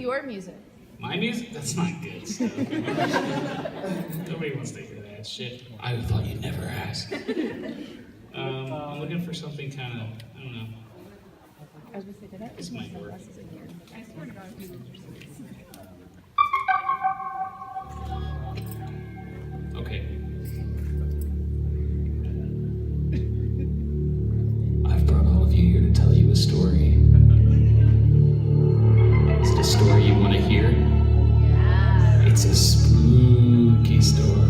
your music. My music? That's not good stuff. Nobody wants to hear that shit. I thought you'd never ask. I'm looking for something kind of, I don't know. I was going to say, did I? This might work. I swear to God, if you did Okay. I've brought all of you here to tell you a story. Is it a story you want to hear? Yeah. It's a spooky story.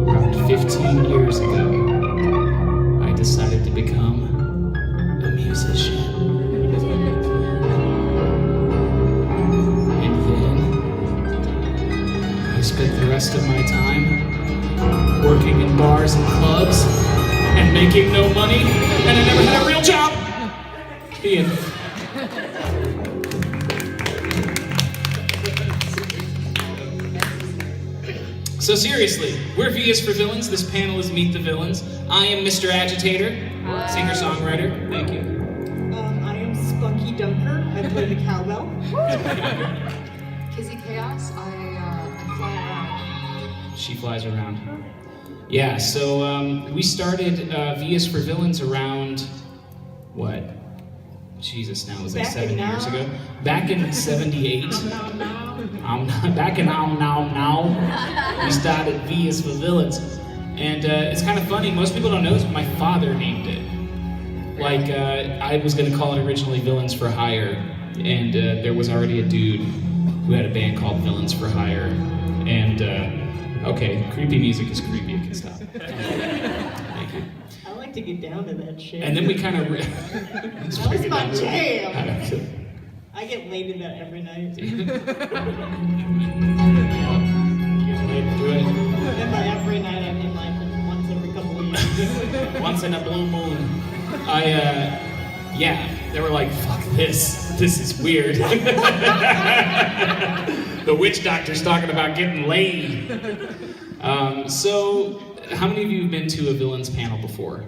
Around 15 years ago, I decided to become a musician. And then I spent the rest of my time working in bars and clubs and making no money, and I never had a real job. Ian. So seriously, we're V is for Villains. This panel is Meet the Villains. I am Mr. Agitator, singer-songwriter. Thank you. I am Spunky Dunker. I play the cowbell. Kizi Chaos, I fly around. She flies around. Yeah, so we started V is for Villains around, what? Jesus, now was that 7 years ago? Back in 78. Back in now, we started V is for Villains. And it's kind of funny, most people don't know this, but my father named it. Like, I was gonna call it originally Villains for Hire, and there was already a dude who had a band called Villains for Hire. And, okay, creepy music is creepy, it can stop. Thank you. I like to get down to that shit. And then we kind of... That was my jam. I get laid in that every night. Do it. And by every night, I mean like once every couple of years. Once in a blue moon. Yeah, they were like, fuck this. This is weird. The witch doctor's talking about getting laid. So, how many of you have been to a Villains panel before?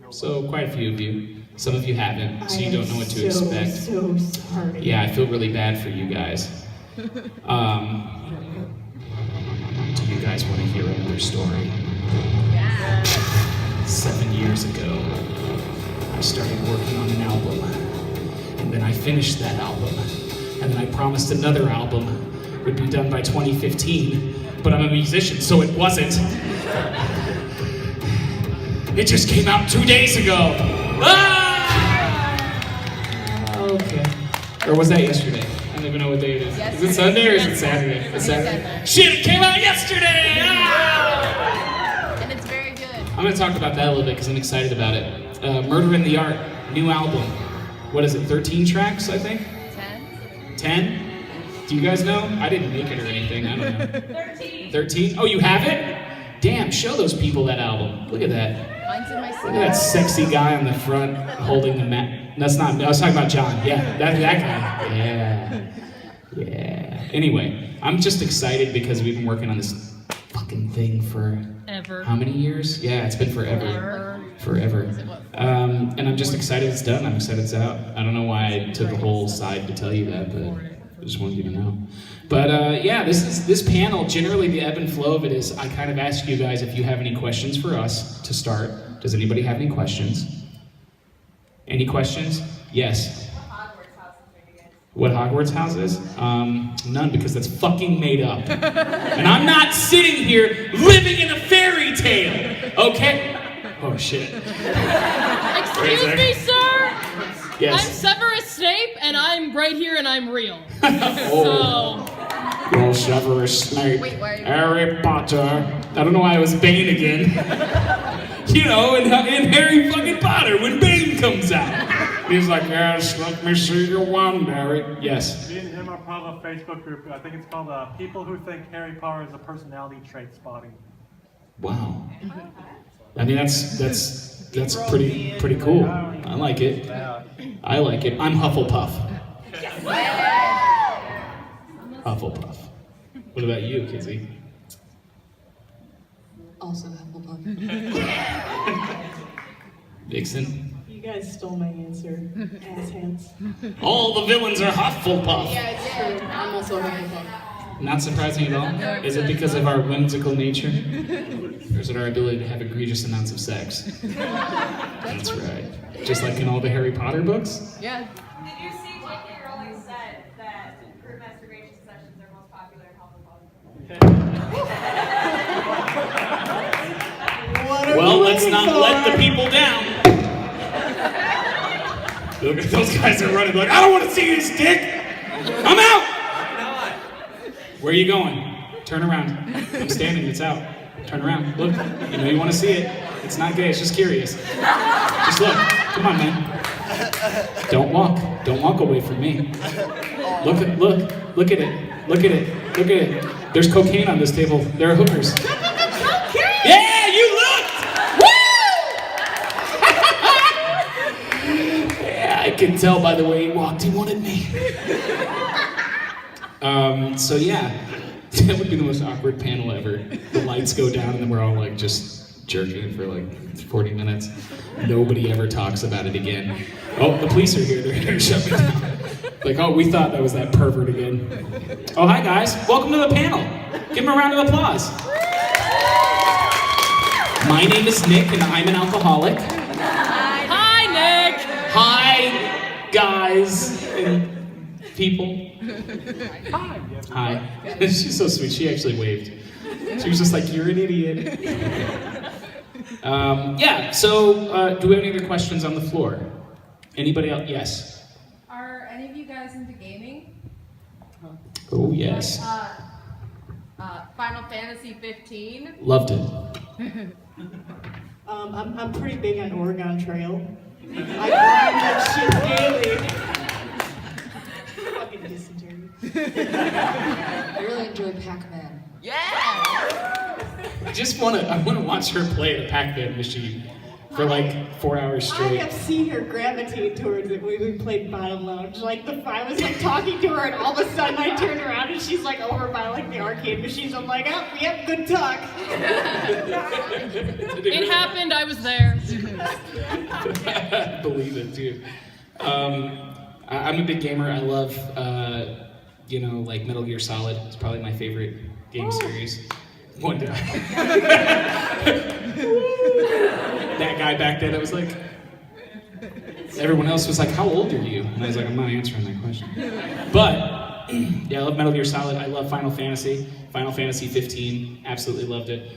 So, quite a few of you. Some of you haven't, so you don't know what to expect. So sorry. Yeah, I feel really bad for you guys. Do you guys want to hear another story? Yeah. 7 years ago, I started working on an album, and then I finished that album, and then I promised another album would be done by 2015, but I'm a musician, so it wasn't. It just came out 2 days ago. Ah! Okay. Or was that yesterday? I don't even know what day it is. Is it Sunday or is it Saturday? It's Saturday. Shit, it came out yesterday! Ah! And it's very good. I'm going to talk about that a little bit because I'm excited about it. Murder in the Art, new album. What is it, 13 tracks, I think? 10. 10? Do you guys know? I didn't make it or anything, I don't know. 13. 13? Oh, you have it? Damn, show those people that album. Look at that. Mine's in my Look at that sexy guy on the front holding the mat. That's not, I was talking about John. Yeah, that guy. Yeah. Anyway, I'm just excited because we've been working on this fucking thing for how many years? Yeah, it's been forever. And I'm just excited it's done. I'm excited it's out. I don't know why I took a whole side to tell you that, but I just wanted you to know. But yeah, this panel, generally the ebb and flow of it is I kind of ask you guys if you have any questions for us to start. Does anybody have any questions? Any questions? Yes. What Hogwarts house is? None, because that's fucking made up. And I'm not sitting here living in a fairy tale, okay? Oh shit. Excuse me, sir? Yes. I'm Severus Snape, and I'm right here, and I'm real. Oh. Well, Severus Snape. Wait, why? Harry Potter. I don't know why I was Bane again. You know, in Harry fucking Potter, when Bane comes out. He's like, yes, let me see your wand, Harry. Yes. Me and him are part of a Facebook group. I think it's called People Who Think Harry Potter is a Personality Trait Spotting. Wow. I mean, that's pretty cool. I like it. I like it. I'm Hufflepuff. Hufflepuff. What about you, Kizi? Also Hufflepuff. Vixen. You guys stole my answer. Ass hands. All the villains are Hufflepuff. Yeah, it's true. I'm also Hufflepuff. Not surprising at all. Is it because of our whimsical nature? Or is it our ability to have egregious amounts of sex? That's right. Just like in all the Harry Potter books? Yeah. Did you see J.K. Rowling said that group masturbation sessions are most popular in Hufflepuff? What are Well, you let's waiting not for? let the people down. Look at those guys are running like, I don't want to see his dick. I'm out. Where are you going? Turn around. I'm standing, it's out. Turn around. Look, you know you want to see it. It's not gay, it's just curious. Just look. Come on, man. Don't walk. Don't walk away from me. Look at it. Look at it. Look at it. There's cocaine on this table. There are hookers. Yeah, you looked! Woo! Yeah, I can tell by the way he walked. He wanted me. So yeah, that would be the most awkward panel ever. The lights go down and then we're all like just jerking for like 40 minutes. Nobody ever talks about it again. Oh, the police are here. They're here to shut me down. Like, oh, we thought that was that pervert again. Oh, hi guys. Welcome to the panel. Give them a round of applause. My name is Nick and I'm an alcoholic. Hi, Nick. Hi, guys and people. Hi. She's so sweet. She actually waved. She was just like, you're an idiot. Yeah, so do we have any other questions on the floor? Anybody else? Yes. Are any of you guys into gaming? Oh, yes. Final Fantasy 15? Loved it. I'm pretty big on Oregon Trail. I grind that shit daily. Fucking dysentery. I really enjoy Pac-Man. I want to watch her play the Pac-Man machine for like 4 hours I straight. have seen her gravitate towards it when we played Bottom Lounge. Like, I was like talking to her and all of a sudden I turned around and she's like over by like the arcade machines. I'm like, oh, we have good talk. It happened. I was there. I believe it too. I'm a big gamer. I love, like Metal Gear Solid. It's probably my favorite game series. One day. That guy back then, I was like, everyone else was like, how old are you? And I was like, I'm not answering that question. But, yeah, I love Metal Gear Solid. I love Final Fantasy. Final Fantasy 15, absolutely loved it.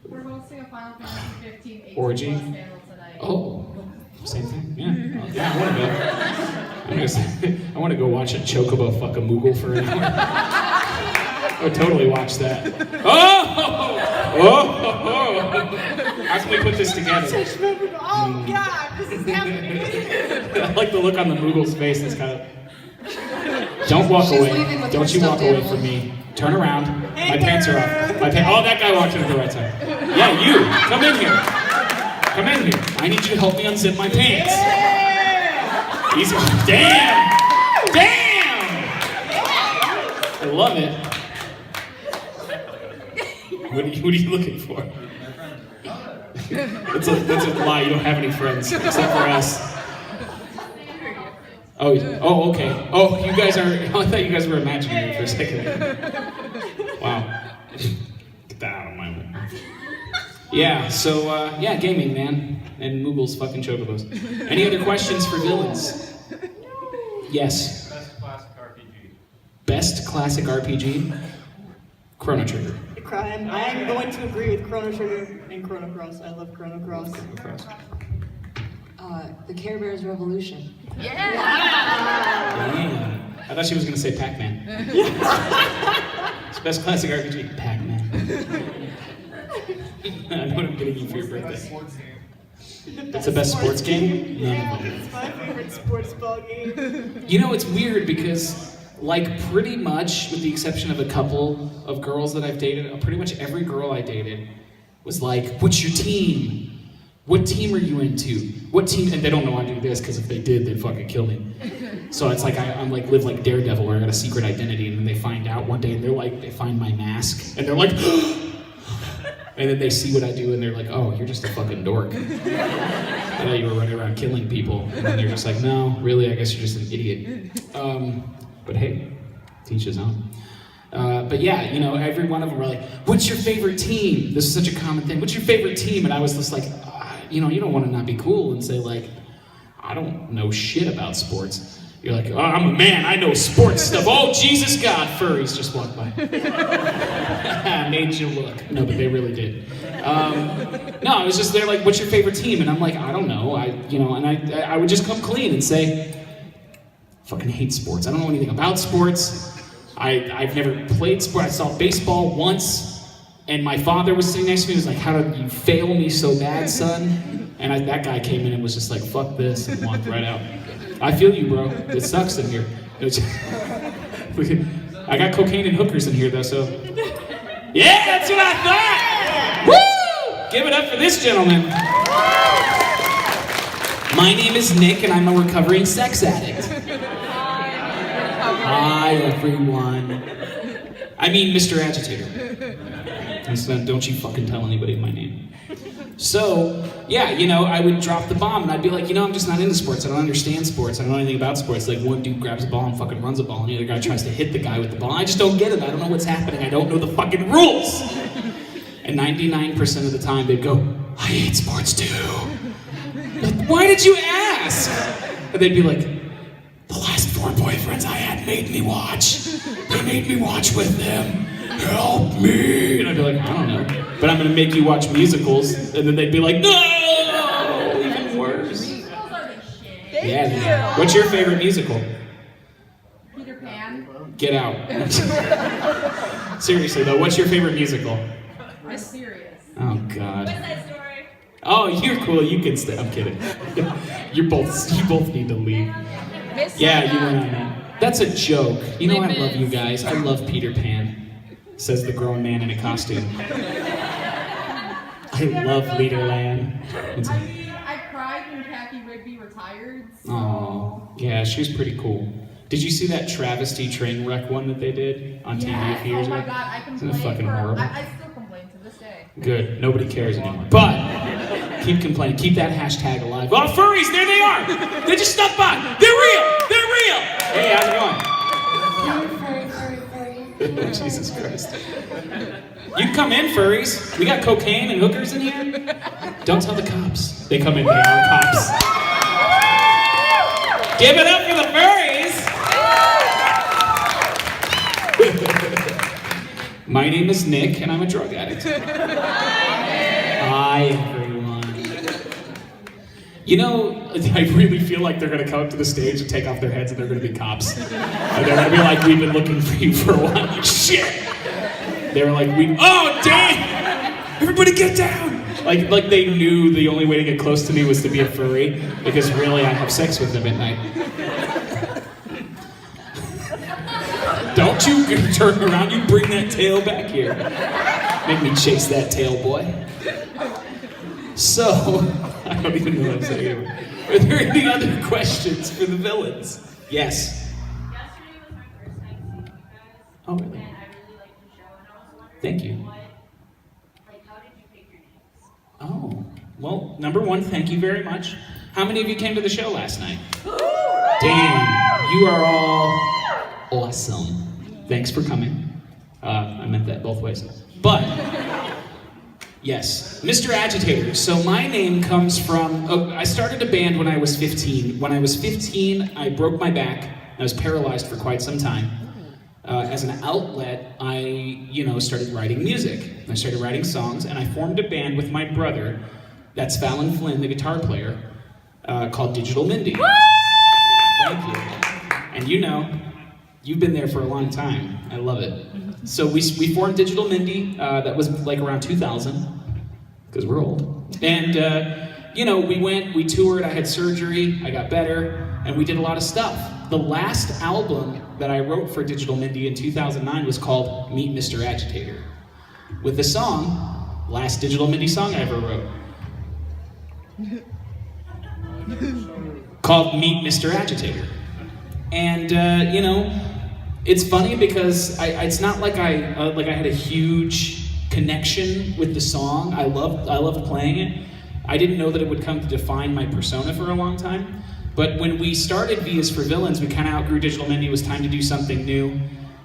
We're hosting a Final Fantasy 15 18 Orgy. plus panel tonight. Oh, same thing, yeah. Yeah, I want to go watch a chocobo fuck a Moogle for an hour. I would totally watch that. Oh! How can we put this together? Oh God, this is happening. I like the look on the Moogle's face. It's kind of. Don't walk She's away. leaving with Don't her you walk stuffed away animal. from me. Turn around. My pants are off. Oh, that guy walked in at the right time. Yeah, you. Come in here. Come in here. I need you to help me unzip my pants. He's. Damn! Damn! I love it. What are you looking for? That's a lie. You don't have any friends except for us. Oh, okay. Oh, you guys are. I thought you guys were imaginary for a second. Wow. Get that out of my way. Yeah. So gaming, man, and Moogle's fucking chocobos. Any other questions for villains? Yes. Best classic RPG. Chrono Trigger. Crime. I am going to agree with Chrono Trigger and Chrono Cross. I love Chrono Cross. The Care Bears Revolution. Damn. I thought she was going to say Pac-Man. It's best classic RPG. Pac-Man. I know what I'm getting you for your birthday. It's the best sports game? Yeah, it's my favorite sports ball game. You know, it's weird because, like, pretty much, with the exception of a couple of girls that I've dated, pretty much every girl I dated was like, what's your team? What team are you into? What team? And they don't know I do this, because if they did, they'd fucking kill me. So it's like, I'm like, live like Daredevil, where I got a secret identity, and then they find out one day, and they're like, they find my mask, and they're like, And then they see what I do and they're like, oh, you're just a fucking dork. I thought you were running around killing people. And then they're just like, no, really, I guess you're just an idiot. But hey, teach his own. But yeah, you know, every one of them were like, what's your favorite team? This is such a common thing. What's your favorite team? And I was just like, you know, you don't want to not be cool and say like, I don't know shit about sports. You're like, oh, I'm a man, I know sports stuff. Oh, Jesus God, furries just walked by. Made you look. No, but they really did. No, it was just, they're like, what's your favorite team? And I'm like, I don't know. I would just come clean and say, fucking hate sports. I don't know anything about sports. I've never played sports. I saw baseball once, and my father was sitting next to me. He was like, how did you fail me so bad, son? And that guy came in and was just like, fuck this, and walked right out. I feel you, bro. It sucks in here. I got cocaine and hookers in here, though, so... Yeah, that's what I thought! Woo! Give it up for this gentleman. My name is Nick, and I'm a recovering sex addict. Hi, everyone. I mean, Mr. Agitator. And so don't you fucking tell anybody my name. So, yeah, you know, I would drop the bomb and I'd be like, you know, I'm just not into sports. I don't understand sports. I don't know anything about sports. Like, one dude grabs a ball and fucking runs a ball, and the other guy tries to hit the guy with the ball. I just don't get it. I don't know what's happening. I don't know the fucking rules. And 99% of the time, they'd go, I hate sports too. Like, why did you ask? And they'd be like, the last 4 boyfriends I had made me watch. They made me watch with them. Help me. And I'd be like, I don't know. But I'm gonna make you watch musicals. And then they'd be like, no! Even worse. Musicals are the shit. Yeah. What's your favorite musical? Peter Pan. Get out. Seriously though, what's your favorite musical? I'm serious. Oh God. What's that story? Oh, you're cool. You can stay. I'm kidding. You both need to leave. Yeah, you went on that. That's a joke. You know I love you guys. I love Peter Pan. Says the grown man in a costume. I love Leaderland. I mean, I cried when Kathy Rigby retired. So... Oh, yeah, she was pretty cool. Did you see that travesty train wreck one that they did on TV a few years ago? Oh my God, I Isn't complain it fucking horrible? I still complain to this day. Good. Nobody cares anymore. But keep complaining. Keep that hashtag alive. Oh, furries! There they are. They just snuck by. They're real. They're real. Hey, how's it going? Jesus Christ. You can come in, furries. We got cocaine and hookers in here. Don't tell the cops. They come in. They are cops. Give it up for the furries. My name is Nick, and I'm a drug addict. Hi, everyone. You know, I really feel like they're gonna come up to the stage and take off their heads, and they're gonna be cops. And they're gonna be like, we've been looking for you for a while. Like, shit! They were like, oh, damn! Everybody get down! Like they knew the only way to get close to me was to be a furry, because really I have sex with them at night. Don't you turn around, you bring that tail back here. Make me chase that tail, boy. So, I don't even know what I'm saying. Are there any other questions for the villains? Yes. Yesterday was my first time seeing you guys. Oh, really? And I really liked the show, and I was wondering Thank you. how did you pick your names? Oh, well, number one, thank you very much. How many of you came to the show last night? Damn, you are all awesome. Thanks for coming. I meant that both ways. But, yes, Mr. Agitator. So my name comes from, I started a band when I was 15. When I was 15, I broke my back. I was paralyzed for quite some time. As an outlet, I, started writing music. I started writing songs, and I formed a band with my brother, that's Fallon Flynn, the guitar player, called Digital Mindy. Thank you. And you've been there for a long time. I love it. So we formed Digital Mindy, that was like around 2000, because we're old. And, we toured, I had surgery, I got better, and we did a lot of stuff. The last album that I wrote for Digital Mindy in 2009 was called Meet Mr. Agitator, with the song, last Digital Mindy song I ever wrote, called Meet Mr. Agitator. And, it's funny because it's not like I had a huge connection with the song. I loved playing it. I didn't know that it would come to define my persona for a long time. But when we started V is for Villains, we kind of outgrew Digital Mindy. It was time to do something new.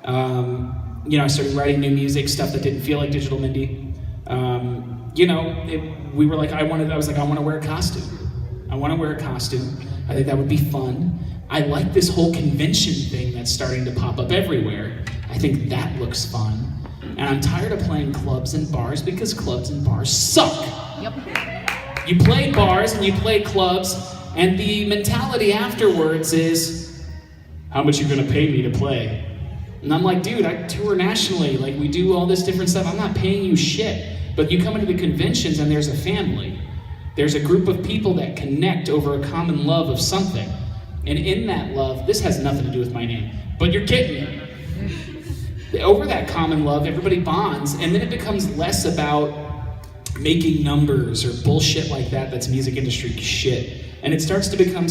I started writing new music, stuff that didn't feel like Digital Mindy. We were like, I want to wear a costume. I want to wear a costume. I think that would be fun. I like this whole convention thing that's starting to pop up everywhere. I think that looks fun. And I'm tired of playing clubs and bars because clubs and bars suck. Yep. You play bars and you play clubs, and the mentality afterwards is, how much you gonna pay me to play? And I'm like, dude, I tour nationally, like we do all this different stuff. I'm not paying you shit. But you come into the conventions and there's a family. There's a group of people that connect over a common love of something. And in that love, this has nothing to do with my name, but you're getting it. Over that common love, everybody bonds, and then it becomes less about making numbers or bullshit like that that's music industry shit. And it starts to become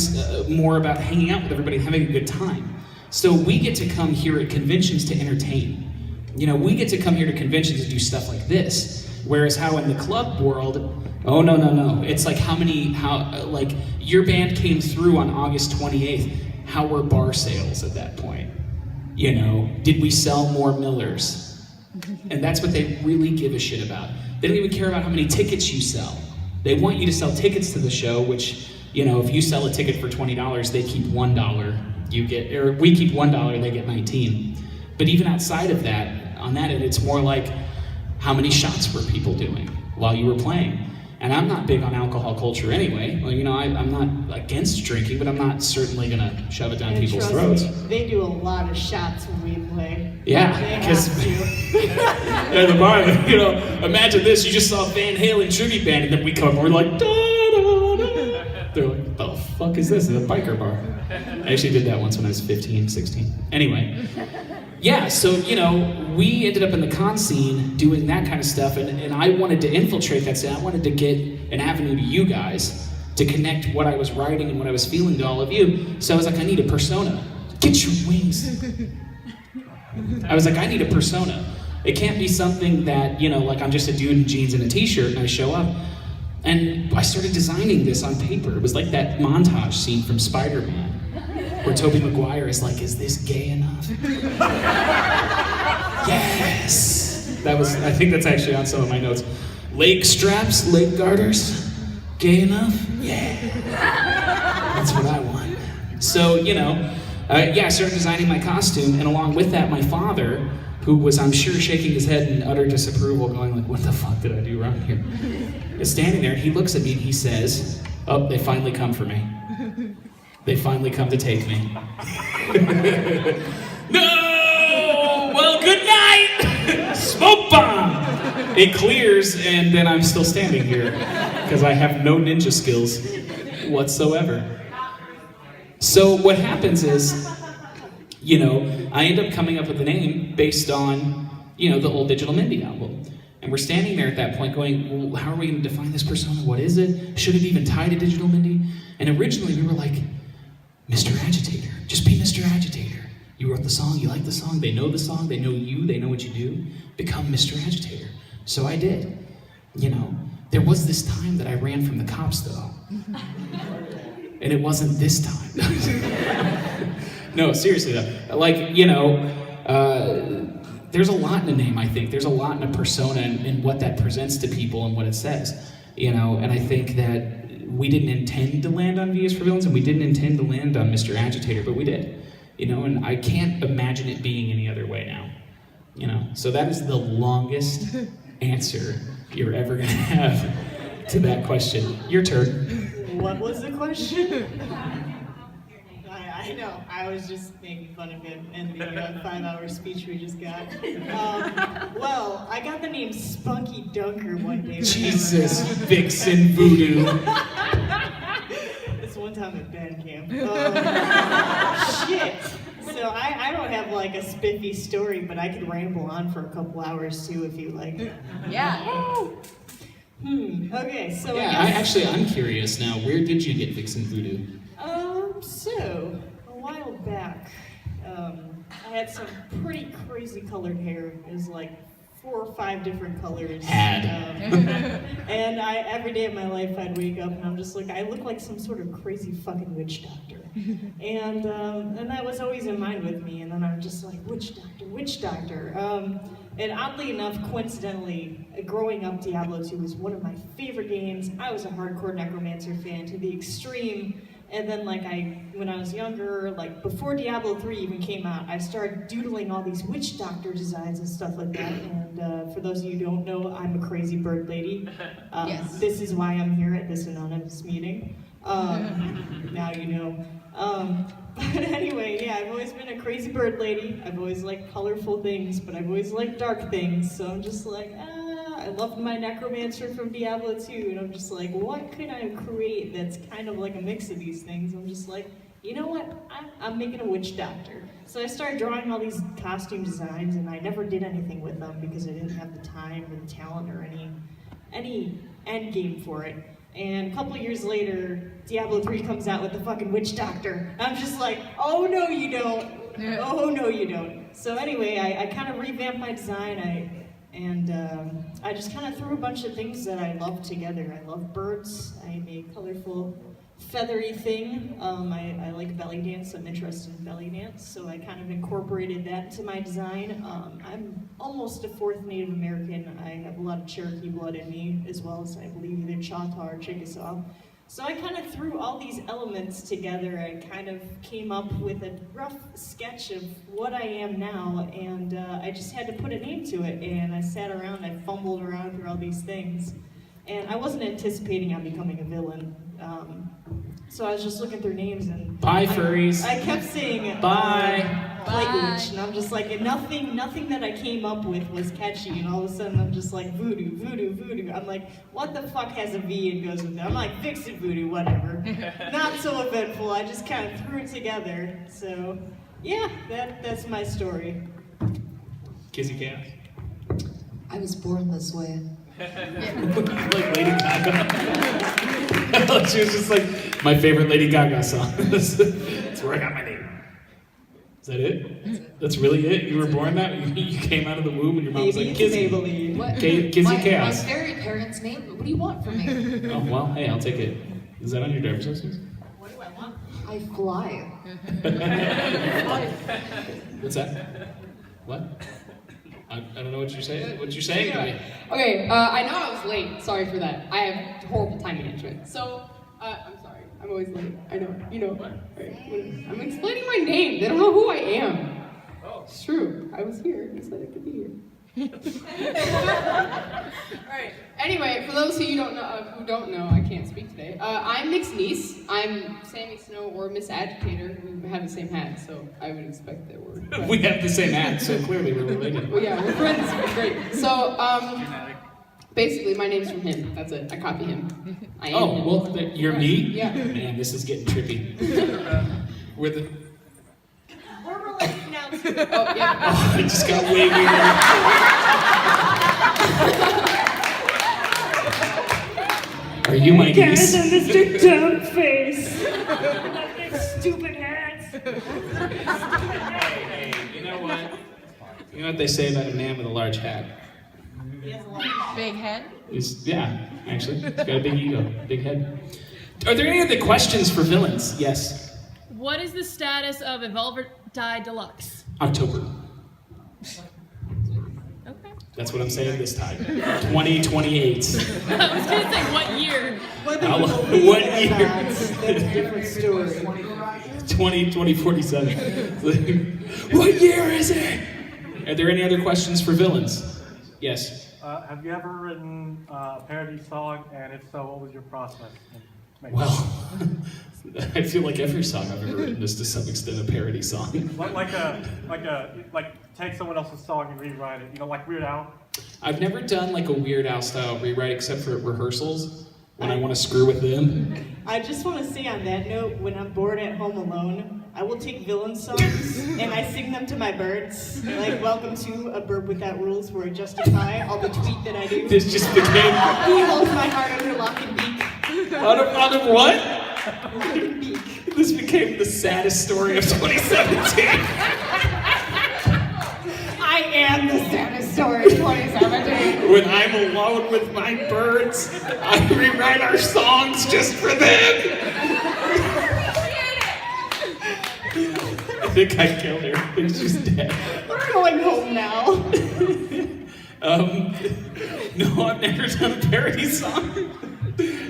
more about hanging out with everybody and having a good time. So we get to come here at conventions to entertain. We get to come here to conventions to do stuff like this. Whereas how in the club world, oh no. It's like like your band came through on August 28th. How were bar sales at that point? Did we sell more Millers? And that's what they really give a shit about. They don't even care about how many tickets you sell. They want you to sell tickets to the show, which, if you sell a ticket for $20, they keep $1. We keep $1, they get 19. But even outside of that, on that end, it's more like, how many shots were people doing while you were playing? And I'm not big on alcohol culture anyway. Well, I'm not against drinking, but I'm not certainly gonna shove it down people's throats. Me, they do a lot of shots when we play. Yeah, because at the bar, imagine this: you just saw Van Halen tribute band, and then we come, and we're like, da, da, da. They're like, the fuck is this? It's a biker bar. I actually did that once when I was 15, 16. Anyway. Yeah, so, we ended up in the con scene doing that kind of stuff, and I wanted to infiltrate that scene. I wanted to get an avenue to you guys to connect what I was writing and what I was feeling to all of you. So I was like, I need a persona. Get your wings. I was like, I need a persona. It can't be something that, like I'm just a dude in jeans and a t-shirt and I show up. And I started designing this on paper. It was like that montage scene from Spider-Man, where Tobey Maguire is like, is this gay enough? Yes! I think that's actually on some of my notes. Leg straps, leg garters, gay enough? Yeah. That's what I want. So, I started designing my costume, and along with that, my father, who was, I'm sure, shaking his head in utter disapproval, going like, what the fuck did I do wrong here? Is standing there, and he looks at me and he says, oh, they finally come for me. They finally come to take me. No! Well, good night! Smoke bomb! It clears, and then I'm still standing here because I have no ninja skills whatsoever. So what happens is, I end up coming up with a name based on, the old Digital Mindy album. And we're standing there at that point going, well, how are we going to define this persona? What is it? Should it even tie to Digital Mindy? And originally we were like, Mr. Agitator. Just be Mr. Agitator. You wrote the song, you like the song, they know you, they know what you do. Become Mr. Agitator. So I did. There was this time that I ran from the cops though. And it wasn't this time. No, seriously though. There's a lot in a name, I think. There's a lot in a persona and what that presents to people and what it says. And I think that we didn't intend to land on V is for Villains, and we didn't intend to land on Mr. Agitator, but we did. And I can't imagine it being any other way now. So that is the longest answer you're ever gonna have to that question. Your turn. What was the question? I know, I was just making fun of him in the 5-hour speech we just got. Well, I got the name Spunky Dunker one day. Jesus, Vixen, Voodoo. It's one time at band camp. Shit. So I don't have like a spiffy story, but I could ramble on for a couple hours too if you like. Yeah. Okay, so Yeah, I'm curious now. Where did you get Vixen Voodoo? So a while back, I had some pretty crazy colored hair. It was like 4 or 5 different colors. And every day of my life I'd wake up and I'm just like, I look like some sort of crazy fucking witch doctor. And that was always in mind with me, and then I'm just like, witch doctor. And oddly enough, coincidentally, growing up, Diablo 2 was one of my favorite games. I was a hardcore Necromancer fan to the extreme. And then when I was younger, like before Diablo 3 even came out, I started doodling all these witch doctor designs and stuff like that. And for those of you who don't know, I'm a crazy bird lady. Yes. This is why I'm here at this anonymous meeting. Now you know. But anyway, yeah, I've always been a crazy bird lady. I've always liked colorful things, but I've always liked dark things. So I'm just like, I loved my Necromancer from Diablo 2, and I'm just like, what could I create that's kind of like a mix of these things? I'm just like, you know what? I'm making a witch doctor. So I started drawing all these costume designs, and I never did anything with them because I didn't have the time or the talent or any end game for it. And a couple of years later, Diablo 3 comes out with the fucking witch doctor. I'm just like, oh no you don't. Oh no you don't. So anyway, I kind of revamped my design. I just kind of threw a bunch of things that I love together. I love birds. I'm a colorful, feathery thing. I like belly dance. I'm interested in belly dance, so I kind of incorporated that into my design. I'm almost a 4th Native American. I have a lot of Cherokee blood in me, as well as I believe either Choctaw or Chickasaw. So I kind of threw all these elements together and kind of came up with a rough sketch of what I am now, and I just had to put a name to it, and I sat around, I fumbled around through all these things, and I wasn't anticipating on becoming a villain. So I was just looking through names, and bye, furries. I kept saying bye. Language, and I'm just like, and nothing that I came up with was catchy, and all of a sudden I'm just like, voodoo, voodoo, voodoo. I'm like, what the fuck has a V and goes with that? I'm like, Vixen voodoo, whatever. Not so eventful, I just kind of threw it together. So, yeah, that's my story. Kizi Chaos. I was born this way. Like Lady Gaga. She was just like, my favorite Lady Gaga song. That's where I got my name. Is that it? That's really it? You were born that? You came out of the womb and your mom was like, Kizi. Maybelline. What? Kizi Chaos. My fairy parents' name? What do you want from me? Oh, well, hey, I'll take it. Is that on your driver's license? What do I want? I fly. What's that? What? I don't know what you're saying. What you're saying to me? Okay, I know I was late. Sorry for that. I have horrible time management. So, I'm sorry. I'm always late. I know. You know. Right. I'm explaining my name. They don't know who I am. Oh. It's true. I was here. You said I could be here. Alright. Anyway, for those who don't know, I can't speak today. I'm Nick's niece. I'm Sammy Snow or Miss Agitator. We have the same hat, so I would expect that we're friends. We have the same hat, so clearly we're related. Well, yeah, we're friends. We're great. So, basically, my name's from him. That's it. I copy him. I am him. Well, you're me? Yeah. Man, this is getting trippy. We're related now too. Oh, yeah. Oh, it just got way weirder. Are you my niece? and Mr. Dumbface. Like their stupid hats. Hey, you know what? You know what they say about a man with a large hat? He has a lot of Big head. Yeah, actually. He's got a big ego, big head. Are there any other questions for villains? Yes. What is the status of Evolver Die Deluxe? October. Okay. That's what I'm saying this time. 2028. I was gonna say what year? What year? That's a different story. 2047. What year is it? Are there any other questions for villains? Yes. Have you ever written a parody song, and if so, what was your process? Well, I feel like every song I've ever written is to some extent a parody song. Like take someone else's song and rewrite it. You know, like Weird Al. I've never done like a Weird Al style rewrite except for rehearsals when I want to screw with them. I just want to say on that note, when I'm bored at home alone, I will take villain songs and I sing them to my birds. Like, welcome to A Bird Without Rules, where I justify all the tweet that I do. This just became... He holds my heart under lock and beak. Out of what? Lock and beak. This became the saddest story of 2017. I am the saddest story of 2017. When I'm alone with my birds, I rewrite our songs just for them. I think I killed her. I think she's dead. We're going home now. No, I've never done a parody song.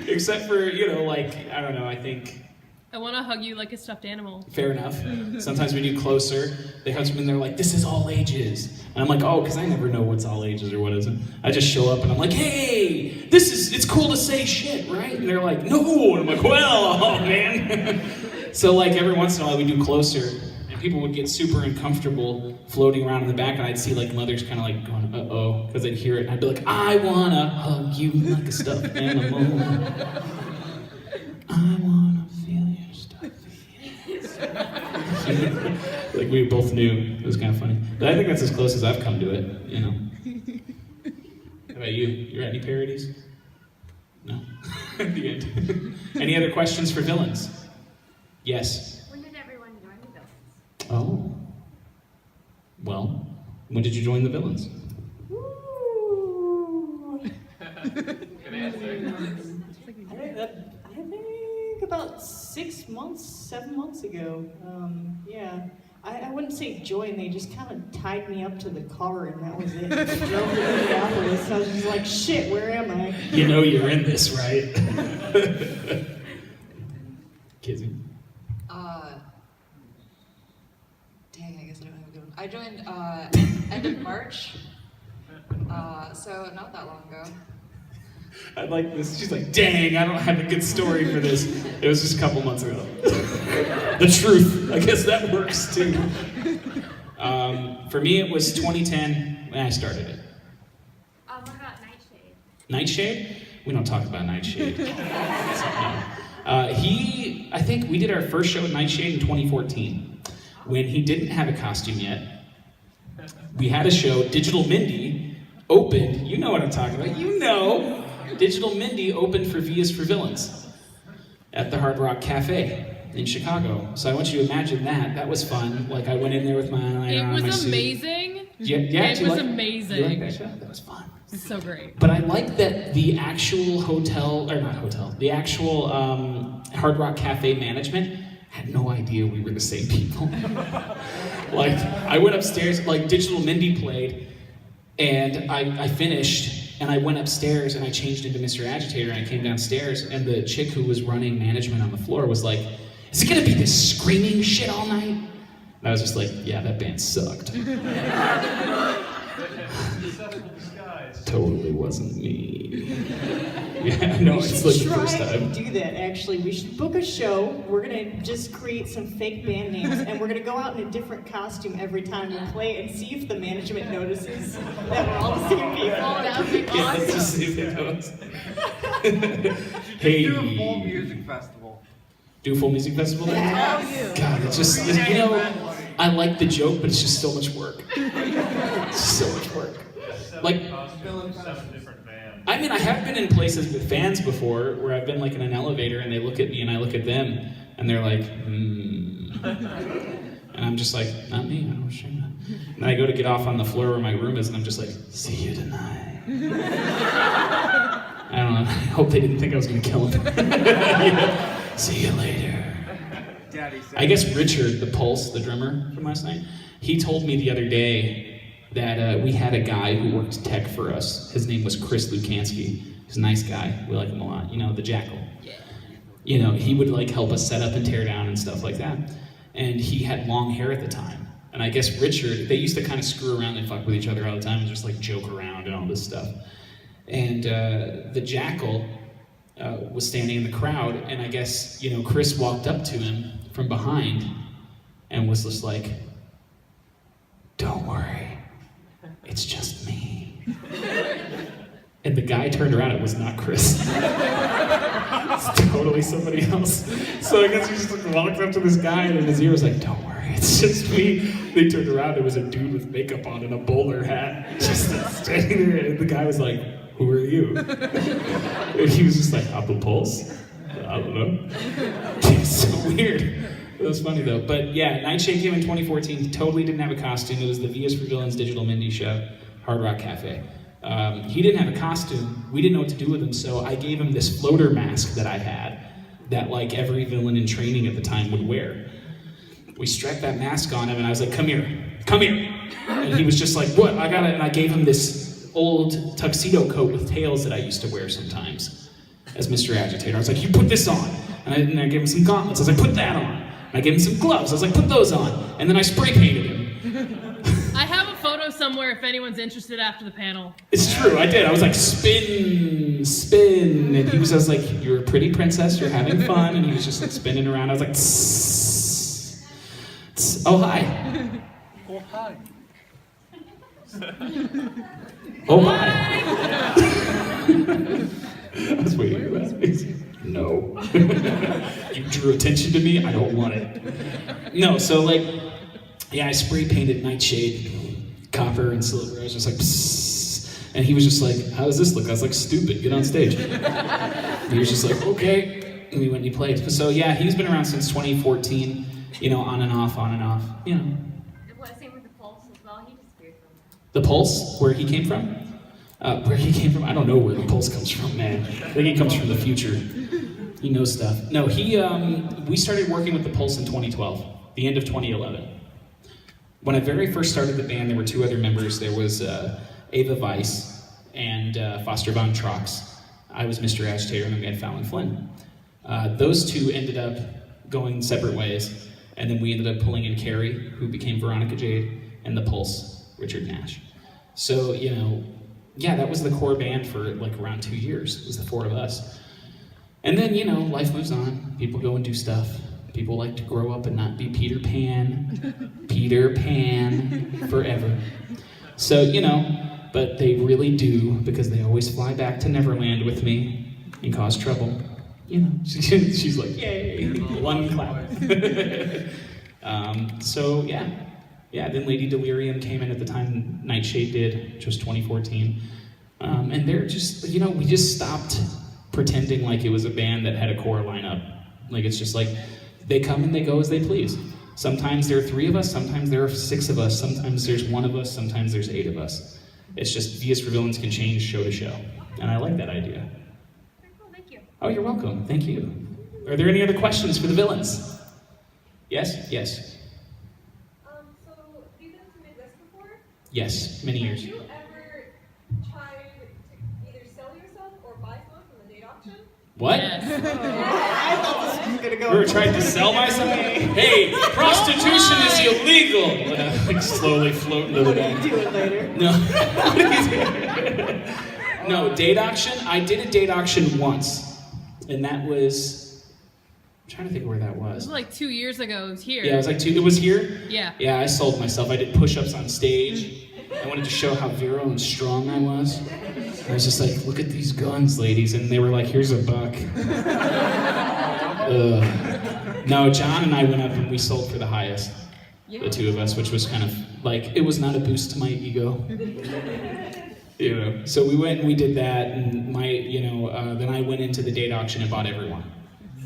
Except for, like, I don't know, I think... I want to hug you like a stuffed animal. Fair enough. Sometimes we do Closer. They hug me and they're like, this is all ages. And I'm like, oh, because I never know what's all ages or what isn't. I just show up and I'm like, hey, it's cool to say shit, right? And they're like, no. And I'm like, well, oh, man. So, like, every once in a while we do Closer. And people would get super uncomfortable floating around in the back. And I'd see, like, mothers kind of, like, going, uh-oh. Because they'd hear it. And I'd be like, I want to hug you like a stuffed animal. I want to feel your stuffy. Like we both knew. It was kind of funny. But I think that's as close as I've come to it, How about you? You write any parodies? No? The end. Any other questions for villains? Yes? When did everyone join the villains? Oh. Well, when did you join the villains? I think about 6 months, 7 months ago. Yeah. I wouldn't say join, they just kind of tied me up to the car and that was it. I drove to Minneapolis. I was just like, shit, where am I? You know you're in this, right? Kizi? Dang, I guess I don't have a good one. I joined end of March, so not that long ago. I like this. She's like, dang, I don't have a good story for this. It was just a couple months ago. The truth. I guess that works too. For me, it was 2010 when I started it. What about Nightshade? Nightshade? We don't talk about Nightshade. I think we did our first show at Nightshade in 2014 when he didn't have a costume yet. We had a show, Digital Mindy opened. You know what I'm talking about. You know. Digital Mindy opened for V is for Villains at the Hard Rock Cafe in Chicago. So I want you to imagine that. That was fun. Like I went in there with my eyeliner on, It my was suit. amazing. Yeah, It was amazing. You like that show? That was fun. It's so great. But I like that the actual the actual Hard Rock Cafe management had no idea we were the same people. Like, I went upstairs, like Digital Mindy played, and I finished, and I went upstairs and I changed into Mr. Agitator, and I came downstairs, and the chick who was running management on the floor was like, is it gonna be this screaming shit all night? And I was just like, yeah, that band sucked. Totally wasn't me. Yeah, no, it's like the first try time. and do that, actually. We should book a show. We're gonna just create some fake band names, and we're gonna go out in a different costume every time we play and see if the management notices that we're all the same people. That would be Yeah, let's just awesome. see if it goes. Hey. Do a full music festival. Do a full music festival then? Yes. God, it's just, I like the joke, but it's just so much work. It's just so much work. Like, I mean, I have been in places with fans before where I've been like in an elevator and they look at me and I look at them and they're like, And I'm just like, not me, I don't share that. And I go to get off on the floor where my room is and I'm just like, see you tonight. I don't know, I hope they didn't think I was gonna kill him. Yeah. See you later. I guess Richard, the Pulse, the drummer from last night, he told me the other day that we had a guy who worked tech for us. His name was Chris Lukansky. He's a nice guy. We like him a lot. You know, the Jackal. You know, he would like help us set up and tear down and stuff like that. And he had long hair at the time. And I guess Richard, they used to kind of screw around and fuck with each other all the time and just like joke around and all this stuff. And the Jackal was standing in the crowd, and I guess, you know, Chris walked up to him from behind and was just like, don't worry, it's just me. And the guy turned around, it was not Chris. It's totally somebody else. So I guess he just like, walked up to this guy and in his ear was like, don't worry, it's just me. They turned around, it was a dude with makeup on and a bowler hat, just standing there, and the guy was like, who are you? And he was just like, I'm the Pulse. I don't know. It's so weird. It was funny though. But yeah, Nightshade came in 2014. He totally didn't have a costume. It was the VS for Villains Digital Mindy show, Hard Rock Cafe. He didn't have a costume. We didn't know what to do with him, so I gave him this floater mask that I had that like every villain in training at the time would wear. We strapped that mask on him and I was like, come here. And he was just like, what? I got it. And I gave him this old tuxedo coat with tails that I used to wear sometimes as Mr. Agitator. I was like, you put this on. And I gave him some gauntlets. I was like, put that on. And I gave him some gloves. I was like, put those on. And then I spray painted him. I have a photo somewhere if anyone's interested after the panel. It's true, I did. I was like, spin. And he was just like, you're a pretty princess, you're having fun. And he was just like spinning around. I was like, tss, tss. Oh, hi. Oh, hi. Oh, hi. I was waiting for that. No. You drew attention to me, I don't want it. No, so like, yeah, I spray painted Nightshade, copper and silver. I was just like, psst. And he was just like, how does this look? I was like, stupid, get on stage. He was just like, okay. And we went and he played. So yeah, he's been around since 2014, you know, on and off, you know. Same with the Pulse as well. He disappeared from The Pulse, where he came from? I don't know where the Pulse comes from, man. I think he comes from the future. He knows stuff. No, we started working with the Pulse in 2012, the end of 2011. When I very first started the band, there were two other members. There was Ava Weiss and Foster Von Trox. I was Mr. Agitator, and then we had Fallon Flynn. Those two ended up going separate ways, and then we ended up pulling in Carrie, who became Veronica Jade, and the Pulse, Richard Nash. So, you know, yeah, that was the core band for like around 2 years. It was the four of us. And then, you know, life moves on. People go and do stuff. People like to grow up and not be Peter Pan. Peter Pan forever. So, you know, but they really do, because they always fly back to Neverland with me and cause trouble. You know, she's like, yay, one clap. So, yeah. Yeah, then Lady Delirium came in at the time Nightshade did, which was 2014. And they're just, you know, we just stopped pretending like it was a band that had a core lineup. Like, it's just like, they come and they go as they please. Sometimes there are 3 of us, sometimes there are 6 of us, sometimes there's 1 of us, sometimes there's 8 of us. It's just VS for Villains can change show to show. And I like that idea. Very cool, thank you. Oh, you're welcome, thank you. Are there any other questions for the villains? Yes? Yes. So, have you been to Midwest before? Yes, many years. Have you ever tried to either sell yourself or buy someone from the date auction? What? Yes. I thought this was gonna go. We were trying to sell myself? Hey, prostitution is illegal! Like slowly floating to the back. Do it later. No. No, date auction? I did a date auction once. And that was, I'm trying to think where that It was. was like 2 years ago. It was here. Yeah, it was like it was here? Yeah. Yeah, I sold myself. I did push-ups on stage. I wanted to show how virile and strong I was. I was just like, look at these guns, ladies. And they were like, here's $1. No, John and I went up and we sold for the highest. Yeah. The 2 of us, which was kind of like, it was not a boost to my ego. You know, so we went and we did that, and then I went into the date auction and bought everyone.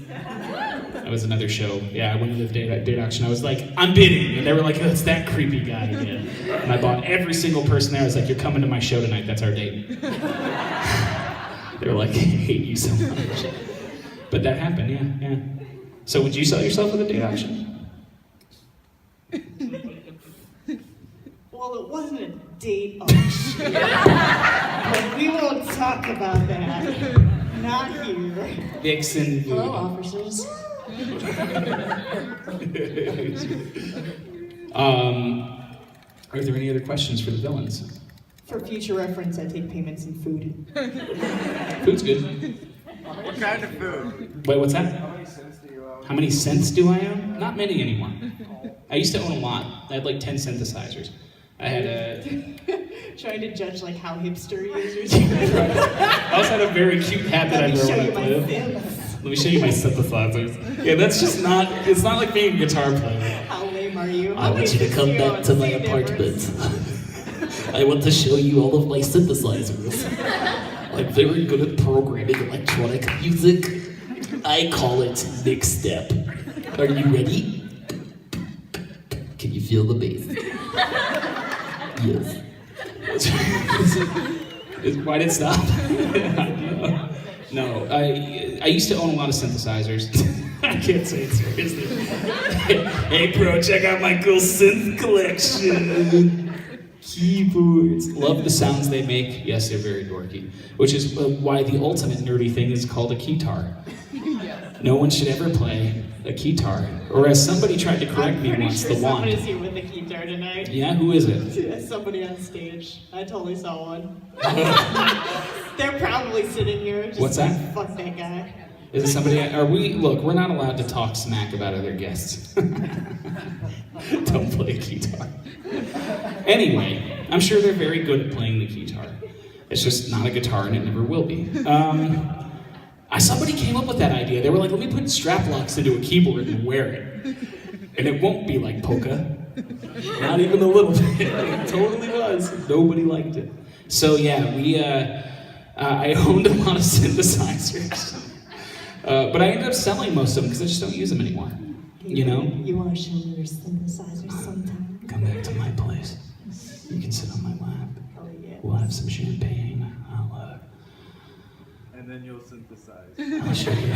That was another show. Yeah, I went into the date auction. I was like, I'm bidding. And they were like, oh, it's that creepy guy again. And I bought every single person there. I was like, you're coming to my show tonight. That's our date. They were like, I hate you so much. But that happened, yeah. So would you sell yourself at the date auction? Well, it wasn't a date auction. But we won't talk about that. Not here. Vixen. Hello, officers. Are there any other questions for the villains? For future reference, I take payments in food. Food's good. What kind of food? Wait, what's that? How many cents do you owe? How many cents do I own? Not many anymore. I used to own a lot. I had like 10 synthesizers. I had a... Trying to judge like how hipster he is or something. I also had a very cute hat that I Let me wear show when I you my play. synths. Let me show you my synthesizers. Yeah, that's just not... It's not like being a guitar player. How lame are you? I want you to come back to my apartment. I want to show you all of my synthesizers. I'm very good at programming electronic music. I call it mix step. Are you ready? feel the bass. Yes. Why did it stop? No, I used to own a lot of synthesizers. I can't say it seriously. Hey bro, check out my cool synth collection. Keyboards. Love the sounds they make. Yes, they're very dorky. Which is why the ultimate nerdy thing is called a keytar. No one should ever play a keytar. Or as somebody tried to correct me once, sure the wand. somebody's here with a keytar tonight. Yeah, who is it? Yeah, somebody on stage. I totally saw one. They're probably sitting here just What's like, that? fuck that guy. Is it somebody? Look, we're not allowed to talk smack about other guests. Don't play guitar. Anyway, I'm sure they're very good at playing the guitar. It's just not a guitar and it never will be. Somebody came up with that idea. They were like, let me put strap locks into a keyboard and wear it. And it won't be like polka. Not even a little bit. It totally was. Nobody liked it. So yeah, I owned a lot of synthesizers. But I ended up selling most of them because I just don't use them anymore. You know? You want to show me your synthesizer sometime? Come back to my place. You can sit on my lap. Oh yeah. We'll have some champagne. And then you'll synthesize. I'll show you.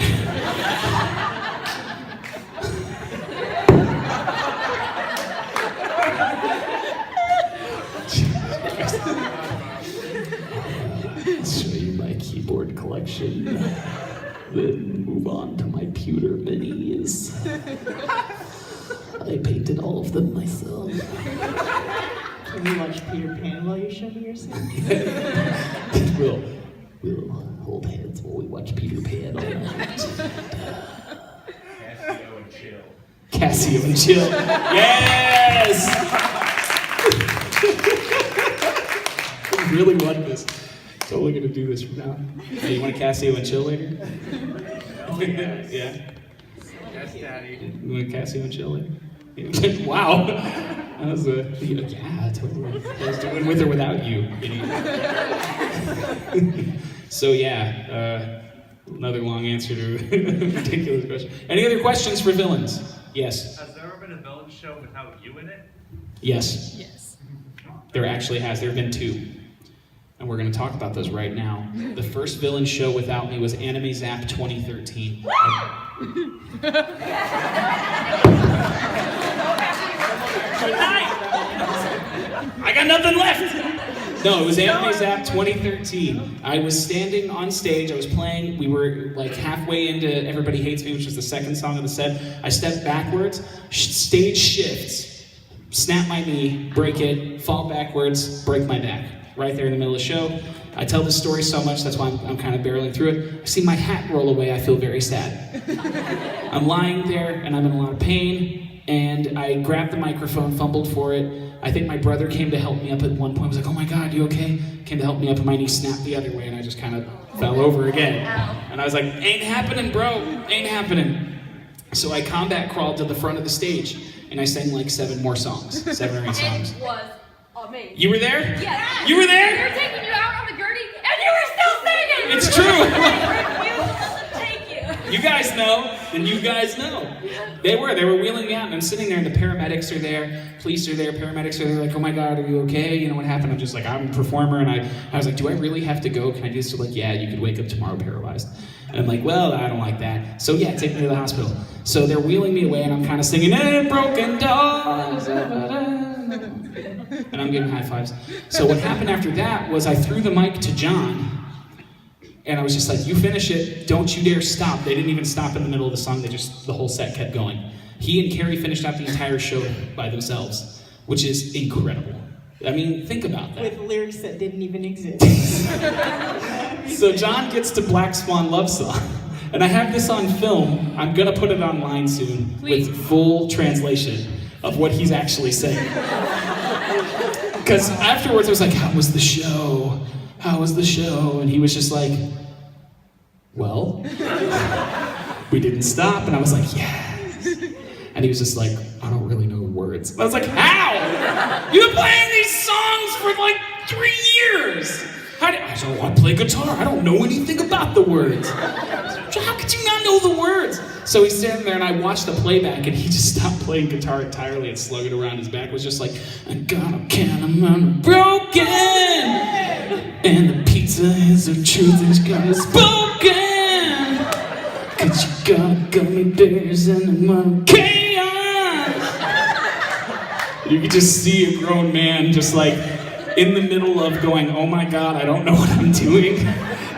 I'll show you my keyboard collection. Then move on to my pewter minis. I painted all of them myself. Can we watch Peter Pan while you show me your synth? We'll hold hands while we watch Peter Pan all night. Cassio and Chill. Yes! I really want this. Totally gonna do this from now. Hey, you want a Cassio and Chill later? Yeah. Yes, Daddy. You want a Cassio and Chill later? Wow. That was yeah, totally. I was doing with or without you, idiot. So yeah, another long answer to a ridiculous question. Any other questions for villains? Yes. Has there ever been a villain show without you in it? Yes. Yes. There actually has. There have been 2. And we're going to talk about those right now. The first villain show without me was Anime Zap 2013. I got nothing left! No, it was Anime Zap 2013. I was standing on stage, I was playing, we were like halfway into Everybody Hates Me, which was the second song of the set. I stepped backwards, stage shifts, snap my knee, break it, fall backwards, break my back. Right there in the middle of the show. I tell this story so much, that's why I'm kind of barreling through it. I see my hat roll away, I feel very sad. I'm lying there and I'm in a lot of pain, and I grabbed the microphone, fumbled for it. I think my brother came to help me up at one point. I was like, oh my God, you okay? Came to help me up and my knee snapped the other way and I just kind of fell over again. And I was like, ain't happening, bro, ain't happening. So I combat crawled to the front of the stage and I sang like 7 more songs, 7 or 8 songs. It was amazing. You were there? Yes. You were We there? were taking you out on the gurney, and you were still singing. It's true. We will take you. You guys know, and you guys know. They were wheeling me out, and I'm sitting there, and the paramedics are there, police are there, paramedics are there, like, oh my God, are you okay? You know what happened? I'm just like, I'm a performer, and I was like, do I really have to go? Can I do this? So like, yeah, you could wake up tomorrow paralyzed. And I'm like, well, I don't like that. So yeah, take me to the hospital. So they're wheeling me away, and I'm kind of singing, and broken doors. And I'm giving high fives. So what happened after that was I threw the mic to John, and I was just like, you finish it, don't you dare stop. They didn't even stop in the middle of the song, the whole set kept going. He and Carrie finished out the entire show by themselves, which is incredible. I mean, think about that. With lyrics that didn't even exist. So John gets to Black Swan Love Song, and I have this on film. I'm gonna put it online soon with full translation of what he's actually saying. Because afterwards I was like, how was the show? How was the show? And he was just like, well, we didn't stop. And I was like, yes. And he was just like, I don't really know the words. And I was like, how? You've been playing these songs for like 3 years. I don't want to play guitar. I don't know anything about the words. How could you not know the words? words. So he's standing there and I watched the playback and he just stopped playing guitar entirely and slung it around his back. It was just like, I got a can of money broken. And the pizza is the truth is God is spoken. Cause you got gummy bears and the money chaos. You could just see a grown man just like in the middle of going, oh my God, I don't know what I'm doing,